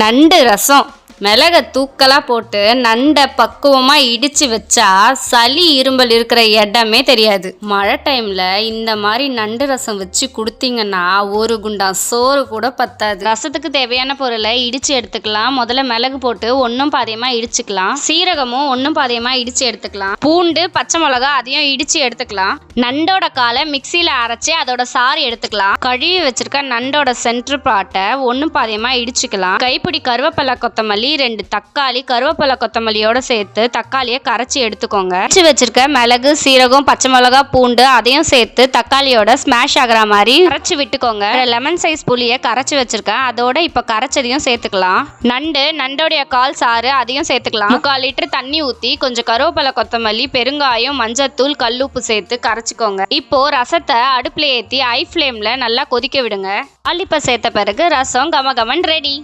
நண்டு ரசம் மிளகை தூக்கலாக போட்டு நண்டை பக்குவமாக இடித்து வச்சா சளி இரும்பல் இருக்கிற இடமே தெரியாது. மழை டைமில் இந்த மாதிரி நண்டு ரசம் வச்சு கொடுத்தீங்கன்னா ஒரு குண்டான் சோறு கூட பத்தாது. ரசத்துக்கு தேவையான பொருளை இடித்து எடுத்துக்கலாம். முதல்ல மிளகு போட்டு ஒன்றும் பாதியமாக இடிச்சுக்கலாம். சீரகமும் ஒன்றும் பாதியமாக இடித்து எடுத்துக்கலாம். பூண்டு பச்சை மிளகா அதையும் இடித்து எடுத்துக்கலாம். நண்டோட காலை மிக்சியில் அரைச்சி அதோட சாறு எடுத்துக்கலாம். கழுவி வச்சிருக்க நண்டோட சென்ட்ரு பாட்டை ஒன்றும் பாதியமாக இடிச்சுக்கலாம். கைப்பிடி கருவேப்பிலை கொத்தமல்லி 2 தக்காளி கருவேப்பிலை கொத்தமல்லியோட சேர்த்து தக்காளியை கரைச்சி எடுத்துக்கோங்க. கரைச்சி வச்சிருக்க மிளகு சீரகம் பச்சை மிளகா பூண்டு அதையும் சேர்த்து தக்காளியோட ஸ்மாஷ் ஆகிற மாதிரி கரைச்சி விட்டுக்கோங்க. லெமன் சைஸ் புளியை கரைச்சி வச்சிருக்கேன். அதோட இப்ப கரைச்சதையும் சேர்த்துக்கலாம். நண்டோடைய கால் சாறு அதையும் சேர்த்துக்கலாம். 3/4 லிட்டர் தண்ணி ஊற்றி கொஞ்சம் கருவேப்பிலை கொத்தமல்லி பெருங்காயம் மஞ்சத்தூள் கல்லுப்பு சேர்த்து கரைச்சிக்கோங்க. இப்போ ரசத்தை அடுப்புல ஏற்றி ஹை ஃப்ளேம்ல நல்லா கொதிக்க விடுங்க. ஆலிப்ப சேர்த்த பிறகு ரசம் கமகமன் ரெடி.